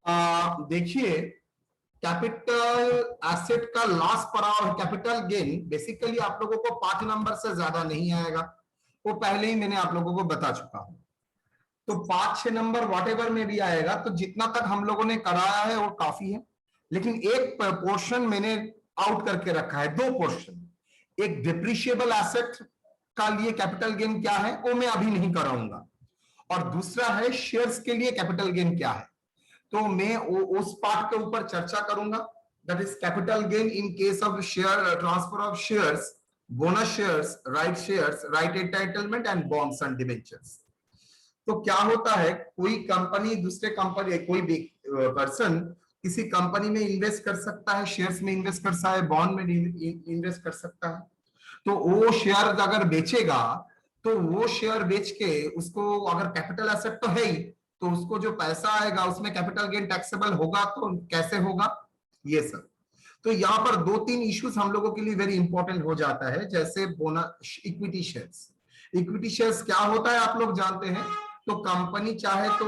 देखिए, capital asset का loss per hour capital gain basically आप लोगों को 5 नंबर से ज्यादा नहीं आएगा, वो पहले ही मैंने आप लोगों को बता चुका हूं। तो 5-6 नंबर वॉटेवर में भी आएगा, तो जितना तक हम लोगों ने कराया है वो काफी है। लेकिन एक पोर्शन मैंने आउट करके रखा है, 2 पोर्शन। एक डिप्रिशिएबल एसेट का लिए कैपिटल गेन क्या है वो मैं अभी नहीं कराऊंगा, और दूसरा है शेयर्स के लिए कैपिटल गेन क्या है, तो मैं उस पार्ट के ऊपर चर्चा करूंगा। That is capital gain in case of share transfer of shares, bonus shares, right entitlement and bonds and debentures. तो क्या होता है, कोई कंपनी दूसरे कंपनी, कोई भी पर्सन किसी कंपनी में इन्वेस्ट कर सकता है, शेयर्स में इन्वेस्ट कर सकता है, बॉन्ड में इन्वेस्ट कर सकता है। तो वो शेयर अगर बेचेगा तो वो शेयर बेच के उसको, अगर कैपिटल एसेट तो है ही, तो उसको जो पैसा आएगा उसमें कैपिटल गेन टैक्सेबल होगा, तो कैसे होगा ये सब। तो यहाँ पर 2-3 इश्यूज हम लोगों के लिए वेरी इंपॉर्टेंट हो जाता है, जैसे bonus equity shares. Equity shares क्या होता है आप लोग जानते हैं। तो कंपनी चाहे तो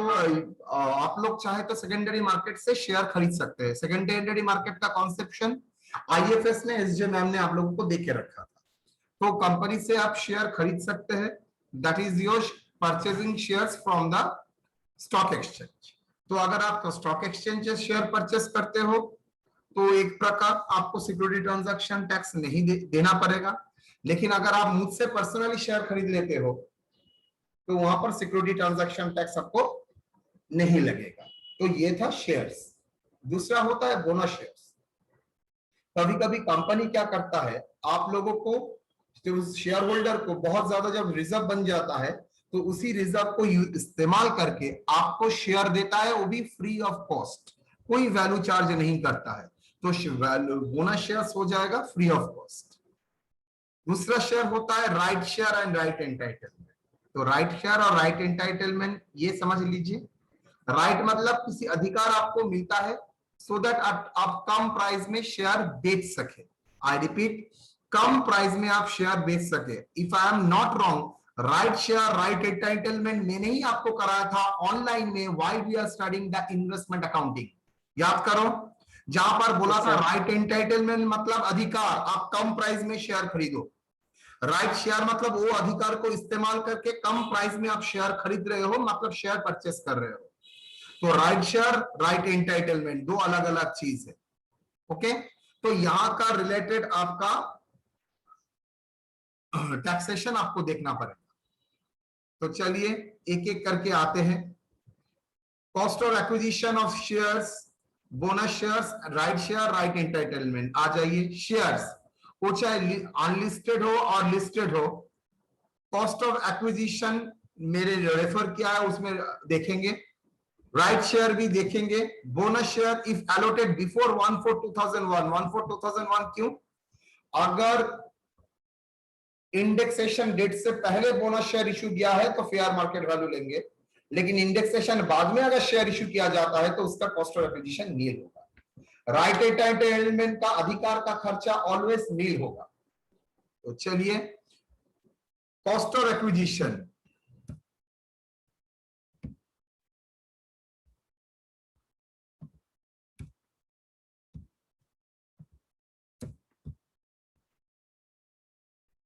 आप लोग चाहे तो सेकेंडरी मार्केट से शेयर खरीद सकते हैं। सेकेंडरी मार्केट का कॉन्सेप्शन आईएफएस ने, एसजे मैम ने आप लोगों को दे के रखा था। तो कंपनी से आप शेयर खरीद सकते हैं, that is your purchasing shares from the stock exchange. तो अगर आप स्टॉक एक्सचेंज से शेयर परचेस करते हो तो एक प्रकार आपको सिक्योरिटी ट्रांजैक्शन टैक्स नहीं देना पड़ेगा। लेकिन अगर आप मुझसे पर्सनली शेयर खरीद लेते हो तो वहां पर सिक्योरिटी ट्रांजैक्शन टैक्स आपको नहीं लगेगा। तो ये था शेयर्स। दूसरा होता है बोनस शेयर्स। कभी कभी कंपनी क्या करता है, आप लोगों को, शेयर होल्डर को बहुत ज्यादा जब रिजर्व बन जाता है तो उसी रिजर्व को इस्तेमाल करके आपको शेयर देता है, वो भी फ्री ऑफ कॉस्ट, कोई वैल्यू चार्ज नहीं करता है। तो बोनस शेयर्स हो जाएगा फ्री ऑफ कॉस्ट। दूसरा शेयर होता है right share and right entitlement. तो राइट शेयर और राइट एंटाइटलमेंट ये समझ लीजिए। राइट मतलब किसी अधिकार आपको मिलता है सो दैट आप कम प्राइस में शेयर बेच सके। आई रिपीट, कम प्राइस में आप शेयर बेच सके। If I am not wrong, right share right entitlement मैंने ही आपको कराया था ऑनलाइन में, while we are studying the investment accounting. याद करो, जहां पर बोला था राइट एंटाइटलमेंट मतलब अधिकार, आप कम प्राइस में शेयर खरीदो। राइट शेयर मतलब वो अधिकार को इस्तेमाल करके कम प्राइस में आप शेयर खरीद रहे हो, मतलब शेयर परचेस कर रहे हो। तो राइट शेयर राइट एंटाइटलमेंट दो अलग अलग चीज है। ओके, तो यहां का रिलेटेड आपका टैक्सेशन आपको देखना पड़ेगा। तो चलिए एक एक करके आते हैं। Cost of acquisition of shares, bonus shares, right share, right entitlement. आ जाइए, शेयर्स, वो चाहे अनलिस्टेड हो और लिस्टेड हो, कॉस्ट ऑफ एक्विजिशन मेरे रेफर किया है उसमें देखेंगे। राइट शेयर भी देखेंगे। Bonus share if allotted before 1/4/2001। 1/4/2001 क्यों? अगर इंडेक्सेशन डेट से पहले बोनस शेयर इशू किया है तो फेयर मार्केट वैल्यू लेंगे, लेकिन इंडेक्सेशन बाद में अगर शेयर इशू किया जाता है तो उसका कॉस्ट ऑफ एक्विजिशन नील होगा। राइट एंटाइटलमेंट का अधिकार का खर्चा ऑलवेज नील होगा। तो चलिए, कॉस्ट ऑफ एक्विजिशन,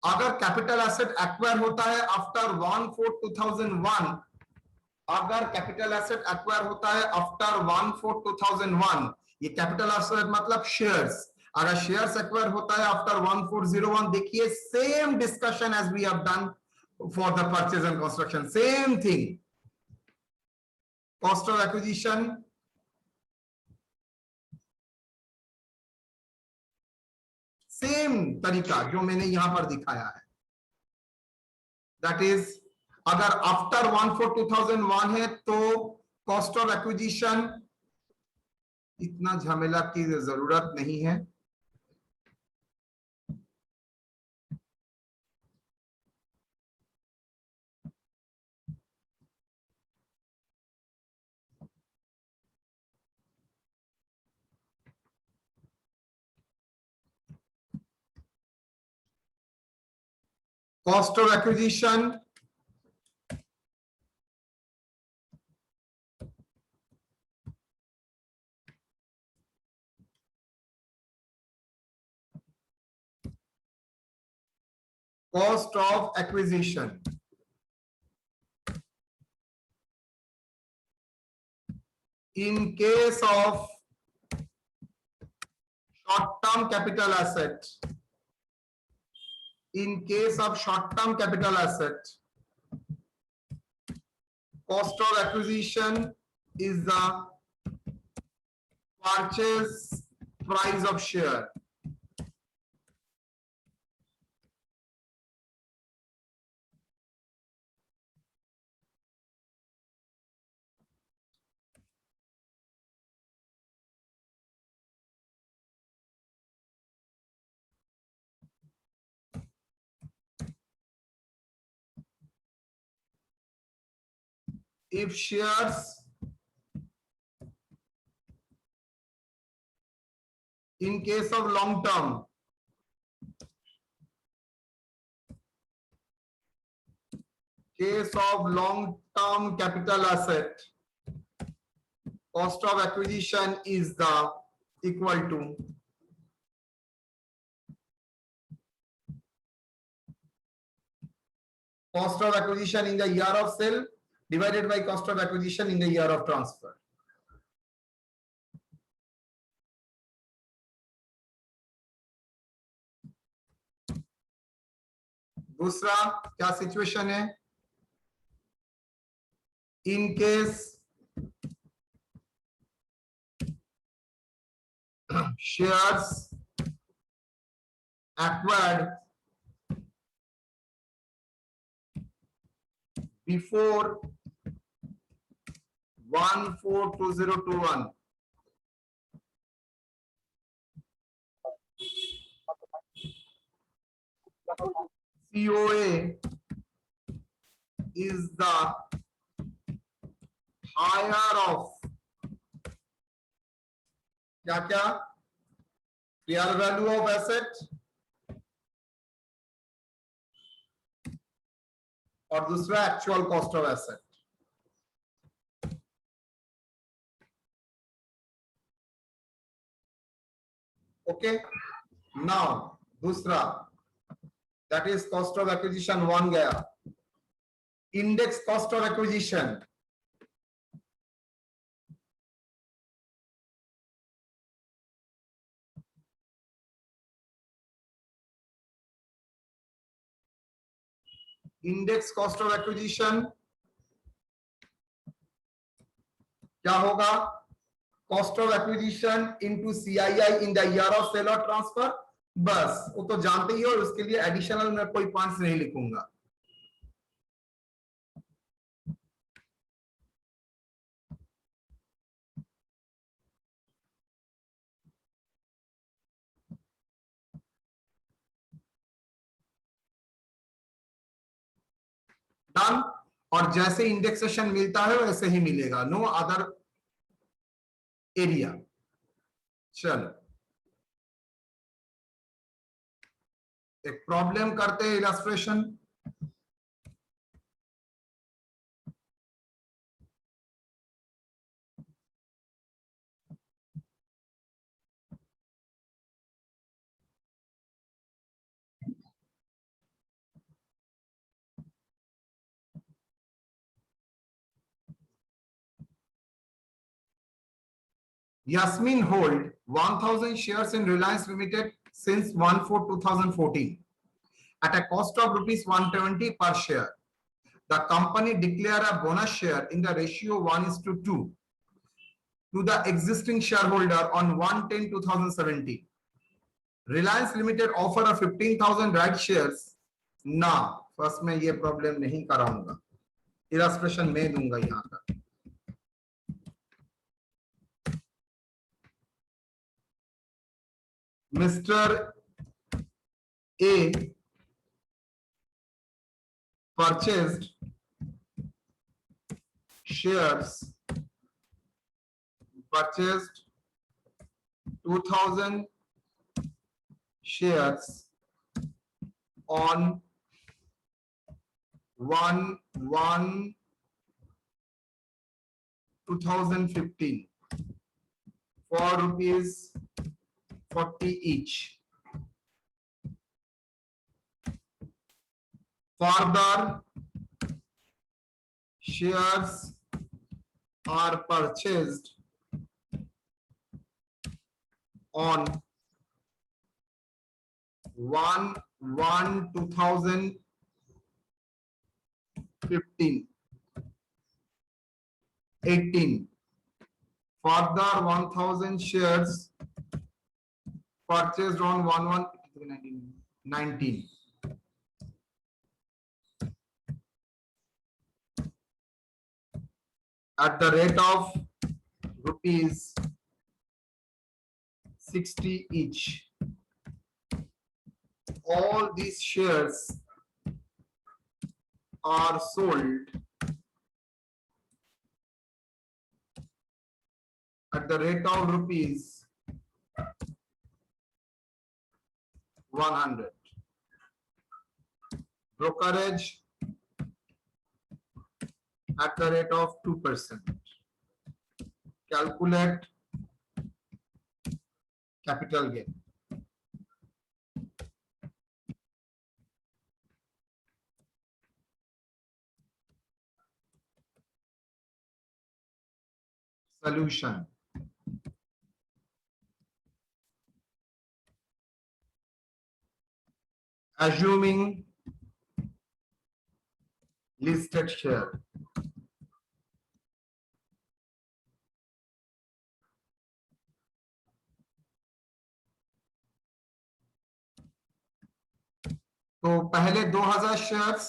अगर कैपिटल एसेट एक्वायर होता है आफ्टर 1/4/2001, अगर कैपिटल एसेट एक्वायर होता है आफ्टर 1/4/2001, ये कैपिटल एसेट मतलब शेयर्स। अगर शेयर्स एक्वायर होता है आफ्टर 1/4/01, देखिए same discussion as we have done for the purchase and construction, same thing. Cost of acquisition, same तरीका जो मैंने यहां पर दिखाया है। दैट इज, अगर आफ्टर 1/4/2001 है तो कॉस्ट ऑफ एक्विजिशन, इतना झमेला की जरूरत नहीं है। Cost of acquisition, cost of acquisition. In case of short-term capital asset, cost of acquisition is the purchase price of share. If shares in case of long term, capital asset, cost of acquisition is the equal to cost of acquisition in the year of sale divided by cost of acquisition in the year of transfer. दूसरा क्या situation है? In case shares acquired before 1/4/2021 COA is the higher of क्या fair value of asset और दूसरा actual cost of asset. Okay, now दूसरा, that is cost of acquisition 1 गया. Index cost of acquisition, index cost of acquisition क्या होगा? Cost of acquisition into CII in the year of sale और transfer. बस वो तो जानते ही हो, उसके लिए एडिशनल मैं कोई पॉइंट्स नहीं लिखूंगा. डन. और जैसे इंडेक्सेशन मिलता है वैसे ही मिलेगा, नो अदर एरिया. चलो एक प्रॉब्लम करते हैं, illustration. Yasmin hold 1000 shares in Reliance Limited since 1/4/2014 at a cost of ₹120 per share. The company declare a bonus share in the ratio 1:2 to the existing shareholder on 1/10/2017. Reliance Limited offer a 15,000 right shares. Now, first में ये problem नहीं कराऊंगा, illustration में दूंगा यहां पर. Mr. A purchased shares, 2000 shares on 1/1/2015 for ₹40 each. Further shares are purchased on 1/1/2015 18. Further 1000 shares purchased on 1/1/19 at the rate of rupees 60 each. All these shares are sold at the rate of rupees 100. Brokerage at the rate of 2%. Calculate capital gain. Solution. Assuming listed share. तो पहले 2000 shares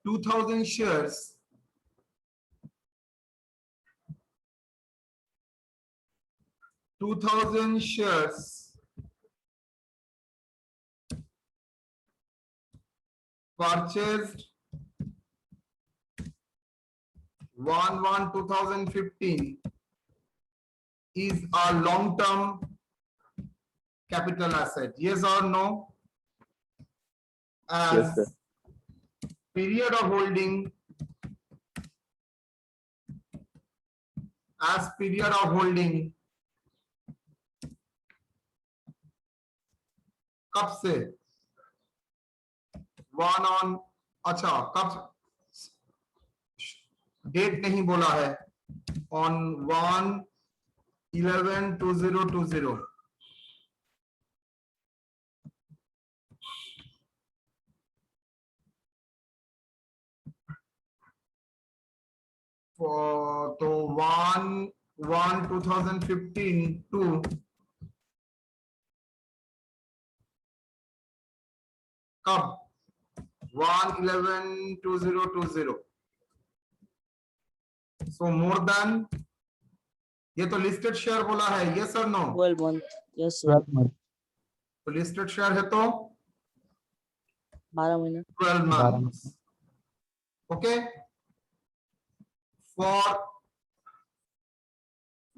2000 shares 2000 shares purchased 1/1/2015 is a long-term capital asset. Yes or no? As Yes, sir. period of holding, as period of holding कब से 1 on, अच्छा कब, date नहीं बोला है, on 1/11/2020 तो 1/1/2015 to कब 1/11/2020. So more than, ये तो लिस्टेड शेयर बोला है, yes or no? 12 month. Yes, sir. 12 months. तो लिस्टेड शेयर है तो 12 महीने. 12 months. Okay. For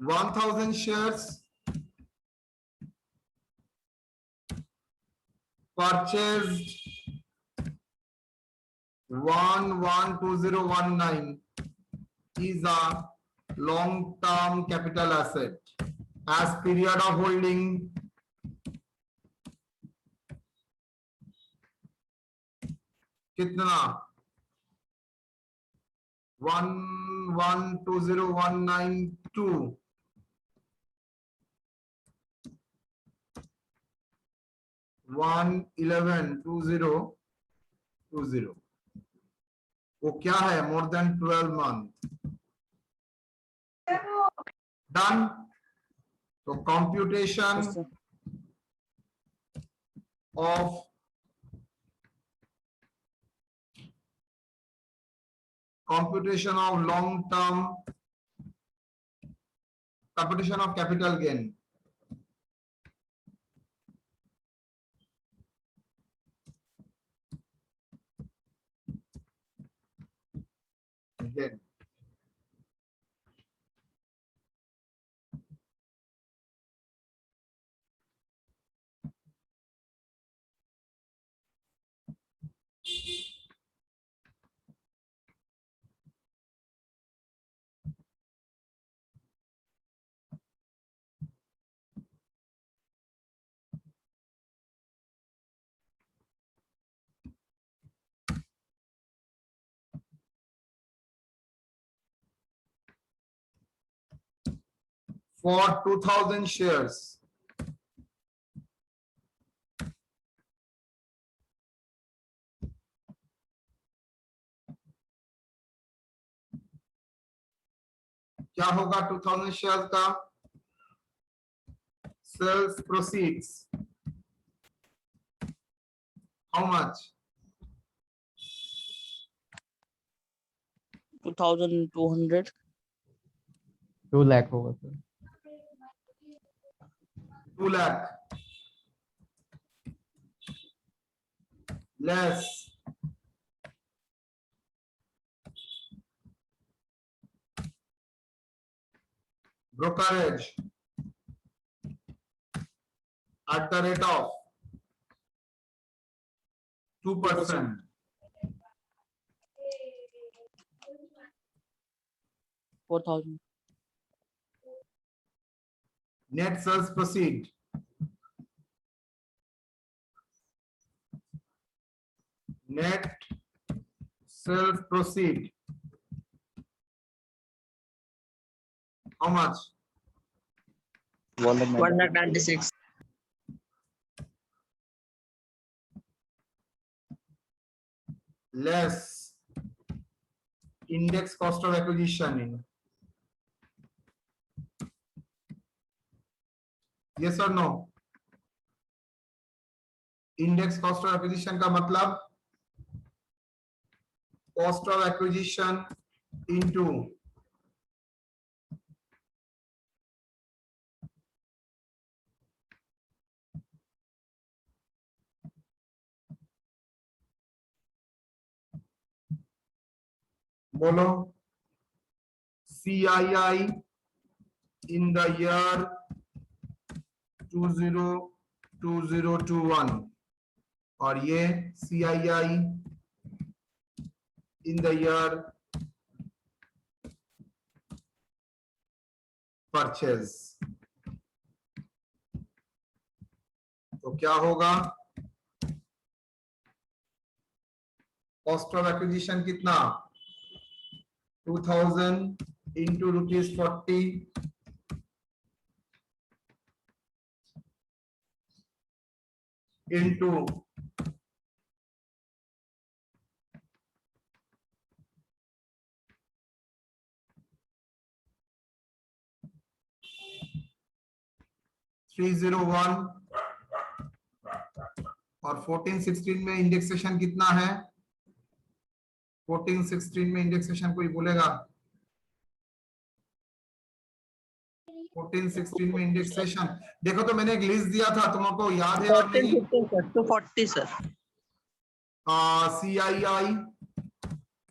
1000 shares purchased 1/1/2019 is a long-term capital asset. As period of holding कितना 1/1/2019 to 1/11/2020. वो क्या है? More than 12 month. डन. तो computation Yes, sir. of long term computation of capital gain. Again, for 2000 shares. क्या होगा 2000 share का? Sales proceeds. How much? 2200. 2 lakh होगा sir. 2 lakh. Less. Brokerage at the rate of 2%. 4000. Net sales proceed. Net sales proceed. How much? 196. Less index cost of acquisition. Yes or no? Index cost of acquisition का मतलब cost of acquisition into बोलो CII in the year 202021 और ये CII in the year purchase. तो क्या होगा? Cost of acquisition कितना? 2000 into ₹40 into 301 और 1416 में इंडेक्सेशन कितना है? 1416 में इंडेक्सेशन कोई बोलेगा? 1416 में इंडेक्सेशन देखो तो मैंने एक लिस्ट दिया था, तुमको याद है और नहीं? 240 सर। CII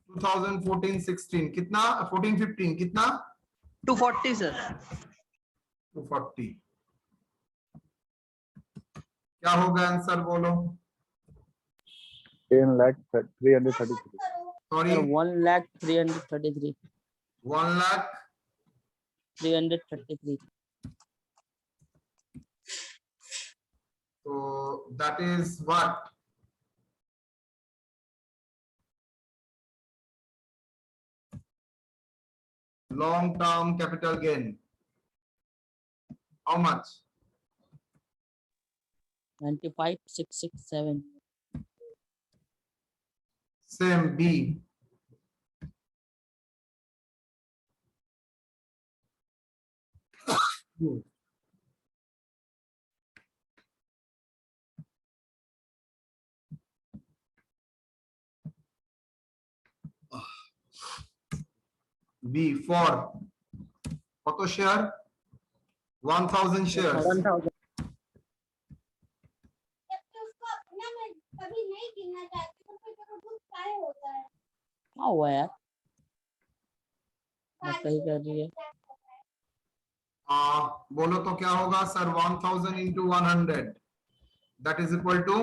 2014-16 कितना? 14-15 कितना? 240 सर। 240 क्या होगा आंसर बोलो? 10,333. Sorry 1,333. 1,03,33. So that is what? Long term capital gain. How much? 95,667. Same B. B for auto share 1000 shares. 1000. क्या हुआ यार? मैं सही कर रही है। बोलो तो क्या होगा sir? 1000 into 100 that is equal to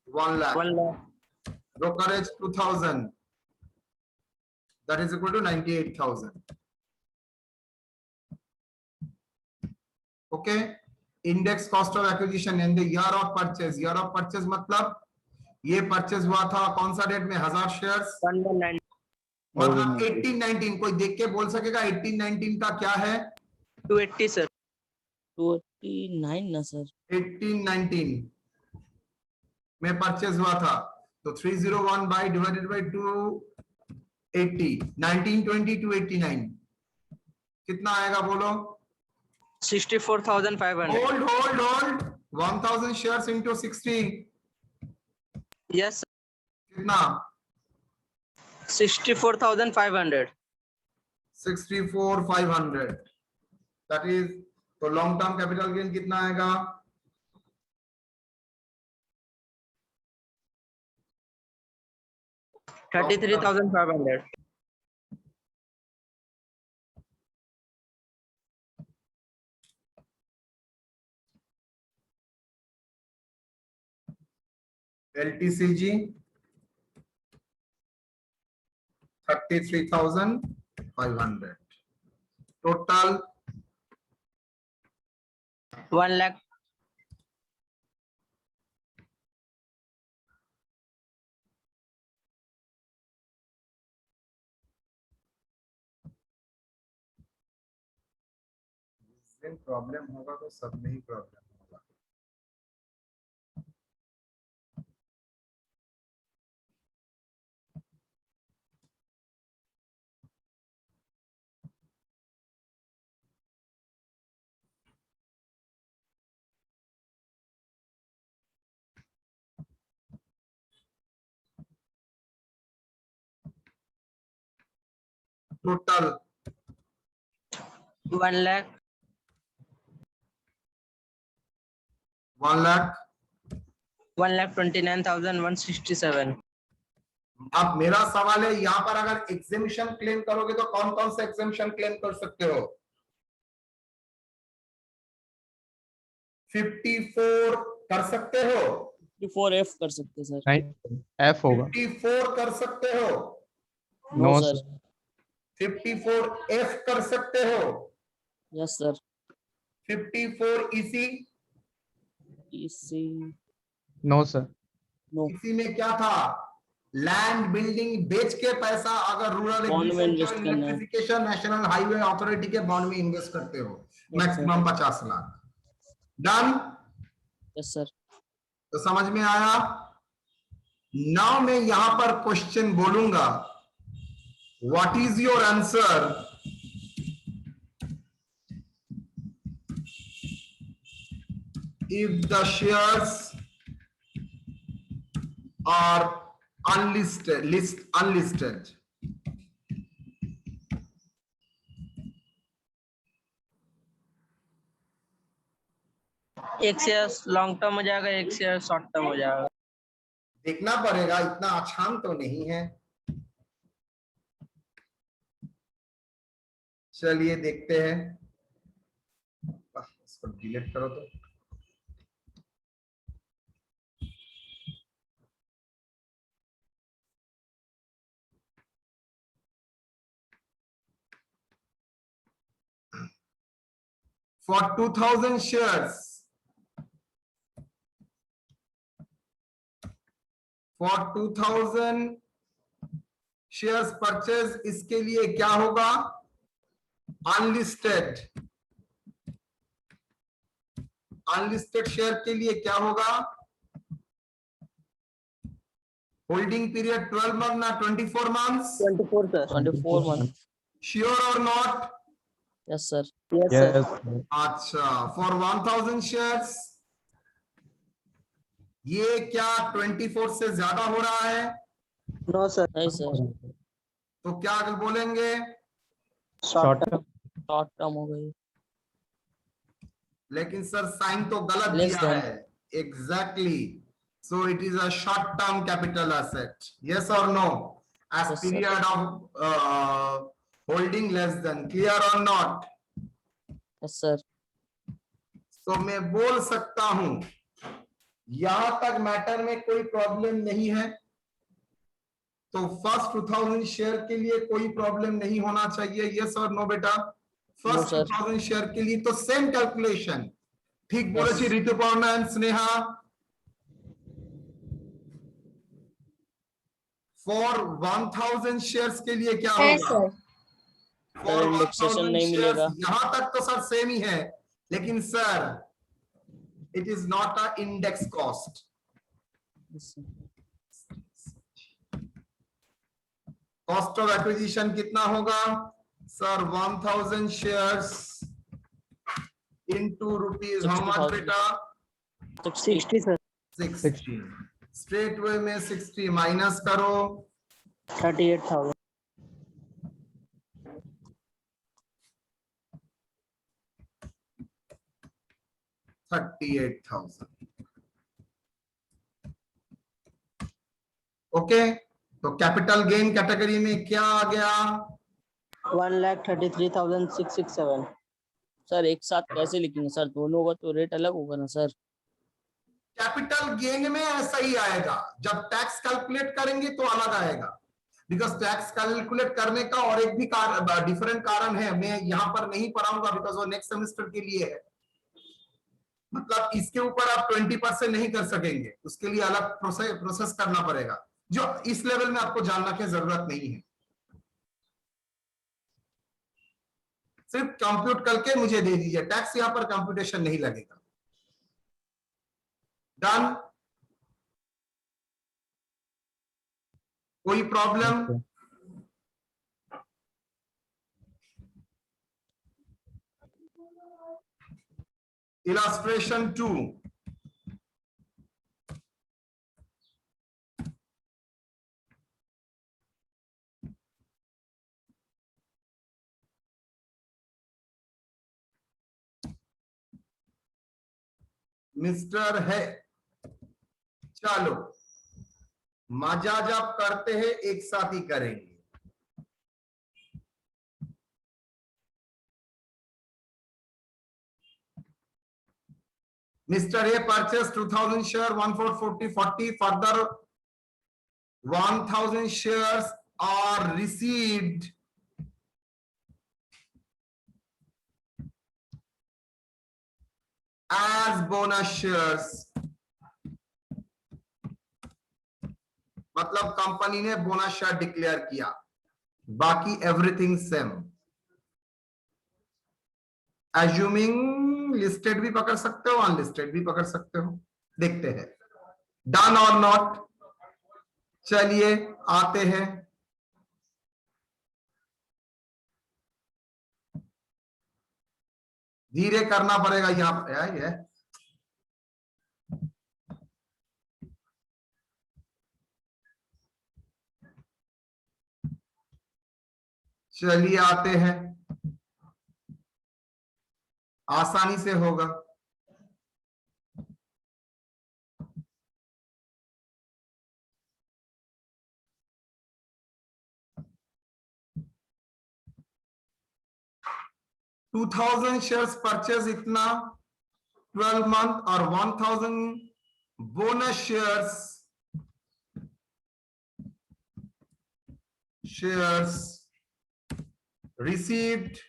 1 lakh. 1 lakh. Brokerage 2000 that is equal to 98,000. Okay. Index cost of acquisition in the year of purchase. Year of purchase मतलब ये परचेज हुआ था कौन सा डेट में? 1000 शेयर्स मतलब 1819. कोई देख के बोल सकेगा 1819 का क्या है? 280 sir. 289 ना सर. 1819 में परचेज हुआ था, तो 301 बाई डिवाइडेड बाई 280, 1920 289 कितना आएगा बोलो? 64,500. होल्ड 1000 शेयर्स इंटू 60 Yes, कितना? 64,500. 64,500 दैट इज, तो लॉन्ग टर्म कैपिटल गेन कितना आएगा? $33,500. LTCG 33,500 total 1 lakh. प्रॉब्लम होगा तो सब में ही प्रॉब्लम होगा। Total 1 lakh. 1,29,167. अब मेरा सवाल है, यहाँ पर अगर एग्जेम्पशन क्लेम करोगे तो कौन कौन सा एग्जेम्पशन क्लेम कर सकते हो? 54 कर सकते हो? 54F कर सकते सर. नहीं, F होगा. 54 कर सकते हो? No No, sir. sir. 54F कर सकते हो? Yes sir. 54 EC? इसी No, sir. नो. इसी में क्या था? लैंड बिल्डिंग बेच के पैसा अगर रूरल बॉन्ड में इन्वेस्ट करना है. इलेक्ट्रिफिकेशन नेशनल हाईवे अथॉरिटी के बॉन्ड में इन्वेस्ट करते हो, Yes, maximum 50 lakh. Done? Yes sir. तो समझ में आया? नाउ मैं यहां पर क्वेश्चन बोलूंगा, what is your answer if the shares are unlisted? एक शेयर लॉन्ग टर्म हो जाएगा, एक शेयर शॉर्ट टर्म हो जाएगा. देखना पड़ेगा, इतना आसान तो नहीं है। चलिए देखते हैं, इसको डिलीट करो तो। For 2000 shares, for 2000 shares purchase, इसके लिए क्या होगा? अनलिस्टेड शेयर के लिए क्या होगा? होल्डिंग पीरियड 12 मंथ ना 24 मंथ्स? 24 sir. 24 मंथ. श्योर और not? Yes sir. Yes sir. Yes, sir. अच्छा, फॉर 1000 शेयर्स ये क्या 24 से ज्यादा हो रहा है? No sir. नहीं सर. तो क्या बोलेंगे? Short term. शॉर्ट टर्म हो गई. लेकिन सर साइन तो गलत Less दिया than. है। Exactly, so it is a short term capital asset, yes और no? As Yes, sir. Period of holding less than, clear और नॉट? Yes sir. तो मैं बोल सकता हूं यहां तक मैटर में कोई प्रॉब्लम नहीं है, तो फर्स्ट 2000 शेयर के लिए कोई प्रॉब्लम नहीं होना चाहिए, यस और नो बेटा? First sir. 2000 शेयर के लिए तो सेम कैलकुलेशन, ठीक बोले छी Rituparna and Sneha? For 1000 shares के लिए क्या होगा? सर इंडेक्सेशन नहीं मिलेगा। यहां तक तो सर सेम ही है, लेकिन sir it is not a index cost. Yes, sir. Cost of acquisition कितना होगा sir? 1000 shares into rupees how much 60,000. बेटा? 60 सर 60। स्ट्रेट वे में 60 माइनस करो, 38,000 38,000। ओके, तो कैपिटल गेन कैटेगरी में क्या आ गया? 1,33,667 सर एक साथ कैसे लिखेंगे सर? दोनों का तो रेट अलग होगा ना सर। कैपिटल गेन में ऐसा ही आएगा, जब टैक्स कैलकुलेट करेंगे तो अलग आएगा, बिकॉज टैक्स कैलकुलेट करने का और एक भी डिफरेंट कारण है, मैं यहां पर नहीं पढ़ाऊंगा बिकॉज वो नेक्स्ट सेमेस्टर के लिए है। मतलब इसके ऊपर आप 20% नहीं कर सकेंगे, उसके लिए अलग प्रोसेस करना पड़ेगा, जो इस लेवल में आपको जानना की जरूरत नहीं है। सिर्फ कंप्यूट करके मुझे दे दीजिए, टैक्स यहां पर कंप्यूटेशन नहीं लगेगा। डन? कोई प्रॉब्लम? Okay. Illustration 2. मिस्टर है, चलो मजा जब करते हैं एक साथ ही करेंगे। Mr. A purchased 2000 share 1440 further 1000 shares are received as bonus shares। मतलब कंपनी ने बोनस शेयर डिक्लेयर किया, बाकी एवरीथिंग सेम। एज्यूमिंग लिस्टेड भी पकड़ सकते हो, अनलिस्टेड भी पकड़ सकते हो, देखते हैं डन और नॉट। चलिए आते हैं, धीरे करना पड़ेगा यहां पर। ये चलिए आते हैं, आसानी से होगा। टू 2000 शेयर्स परचेज इतना 12 मंथ और 1000 bonus shares received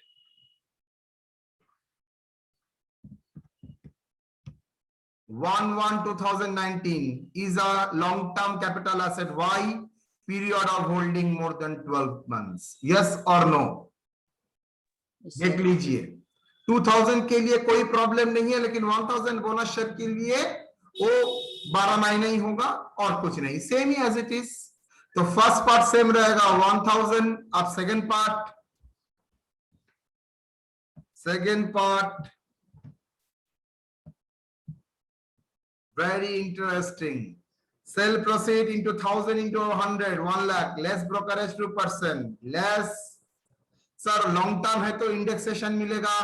One 2019 is a long-term capital asset. Why? Period of holding more than 12 months. Yes or no? Yes, देख sir. लीजिए, 2000 के लिए कोई प्रॉब्लम नहीं है, लेकिन 1000 बोनस शेयर के लिए वो 12 महीने ही होगा और कुछ नहीं, सेम ही एज इट इज। तो फर्स्ट पार्ट सेम रहेगा 1000। अब second part very interesting. Sell proceed into 1000 into 100 1 lakh, less brokerage 2%, less। Sir long term है तो इंडेक्सेशन मिलेगा,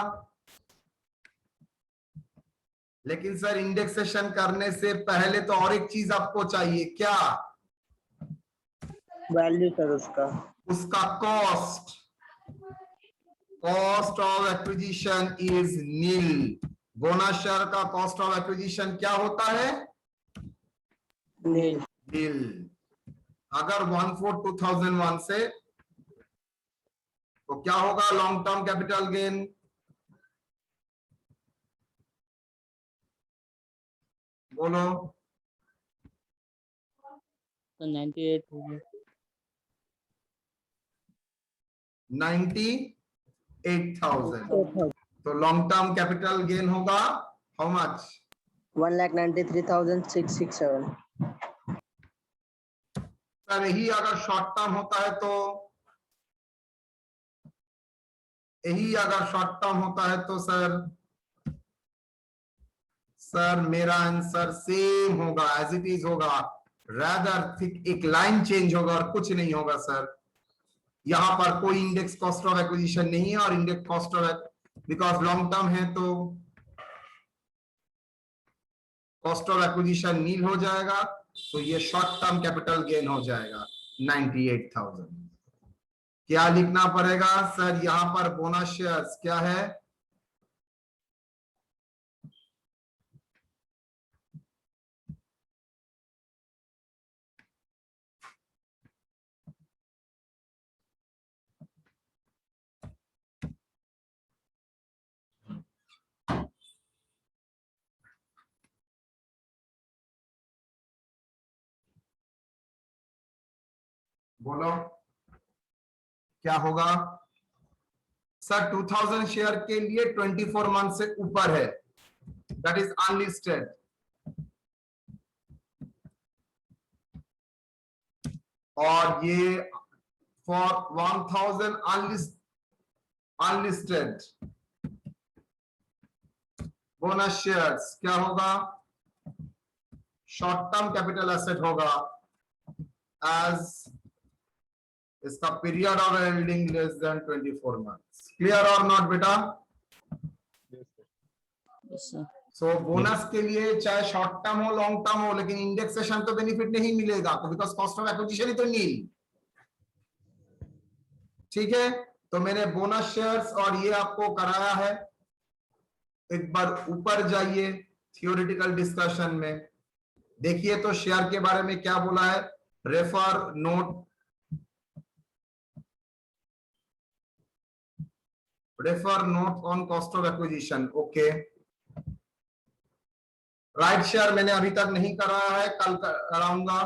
लेकिन सर इंडेक्सेशन करने से पहले तो और एक चीज आपको चाहिए, क्या? वैल्यू सर उसका cost of acquisition is nil. Bonus share का कॉस्ट ऑफ एक्विजिशन क्या होता है? नील। अगर 14,2001 से तो क्या होगा लॉन्ग टर्म कैपिटल गेन? बोलो। 98 हो गया। 98 8,000। तो लॉन्ग टर्म कैपिटल गेन होगा हाउ मच? 1,93,667। सर यही अगर शॉर्ट टर्म होता है तो सर मेरा आंसर सेम होगा, एज इट इज होगा, रादर थिक एक लाइन चेंज होगा और कुछ नहीं होगा सर। यहां पर कोई इंडेक्स कॉस्ट ऑफ एक्विजिशन नहीं है और index cost of, because long term है तो कॉस्ट ऑफ एक्विजिशन नील हो जाएगा, तो ये शॉर्ट टर्म कैपिटल गेन हो जाएगा 98,000। क्या लिखना पड़ेगा सर यहां पर? बोनस शेयर्स क्या है? बोलो क्या होगा सर? 2000 शेयर के लिए 24 मंथ से ऊपर है, दैट इज अनलिस्टेड। और ये फॉर 1000 अनलिस्टेड बोनस शेयर्स क्या होगा? शॉर्ट टर्म कैपिटल एसेट होगा, एज इसका period of holding less then 24 months. Clear और नॉट बेटा? Yes, sir. सो बोनस के लिए चाहे शॉर्ट टर्म हो लॉन्ग टर्म हो, लेकिन इंडेक्सेशन तो बेनिफिट नहीं मिलेगा आपको, बिकॉज कॉस्ट ऑफ एक्विजिशन ही तो नील। ठीक है, तो मैंने बोनस शेयर्स और ये आपको कराया है। एक बार ऊपर जाइए थियोरेटिकल डिस्कशन में, देखिए तो शेयर के बारे में क्या बोला है। Refer note on cost of acquisition. Okay, right share मैंने अभी तक नहीं कराया है, कल कराऊंगा।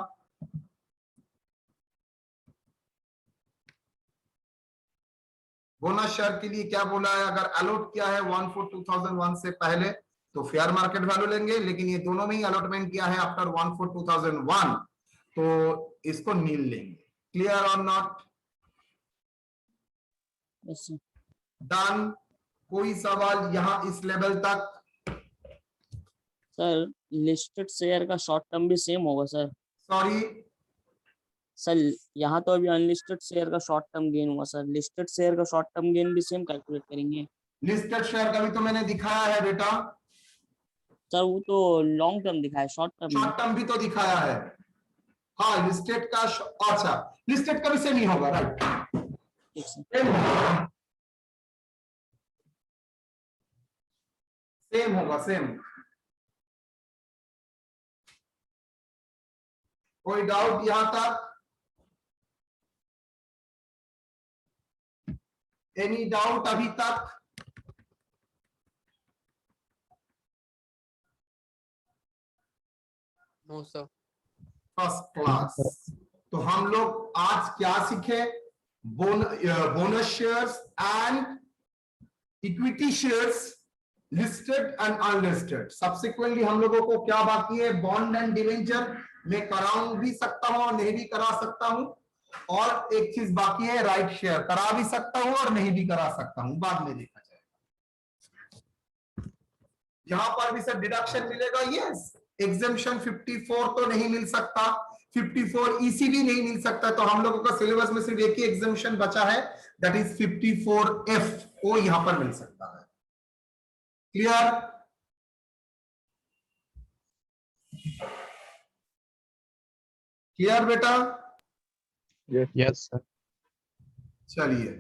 बोनस शेयर के लिए क्या बोला है? अगर अलॉट किया है 1/4/2001 से पहले तो फेयर मार्केट वैल्यू लेंगे, लेकिन ये दोनों में ही अलॉटमेंट किया है आफ्टर 1/4/2001 तो इसको नील लेंगे। क्लियर और नॉट? Yes, sir. डन। कोई सवाल यहां इस लेवल तक? सर लिस्टेड शेयर का शॉर्ट टर्म भी सेम होगा सर? सॉरी सर यहाँ तो अभी अनलिस्टेड शेयर का शॉर्ट टर्म गेन हुआ सर, लिस्टेड शेयर का शॉर्ट टर्म गेन भी सेम कैलकुलेट करेंगे? लिस्टेड शेयर का भी तो मैंने दिखाया है बेटा। सर वो तो लॉन्ग टर्म दिखा है, शॉर्ट टर्म शॉर्ट टर्म भी तो दिखाया है। हाँ लिस्टेड का अच्छा लिस्टेड का भी सेम ही होगा, राइट? ठीक सर। सेम होगा, सेम। कोई डाउट यहां तक? एनी डाउट अभी तक? No sir. First class. तो हम लोग आज क्या सीखे? Bonus shares and equity shares, listed and unlisted. Subsequently हम लोगों को क्या बाकी है? बॉन्ड एंड डिवेंचर में कराऊं भी सकता हूं और नहीं भी करा सकता हूं, और एक चीज बाकी है राइट शेयर, करा भी सकता हूं और नहीं भी करा सकता हूं, बाद में देखा जाएगा। यहां पर भी सर डिडक्शन मिलेगा, यस। एग्जेम्पशन 54 तो नहीं मिल सकता, 54 ईसीबी नहीं मिल सकता, तो हम लोगों का सिलेबस में सिर्फ एक ही एग्जेम्पशन बचा है, दैट इज 54F, वो यहां पर मिल सकता है। क्लियर? क्लियर बेटा? Yes sir. चलिए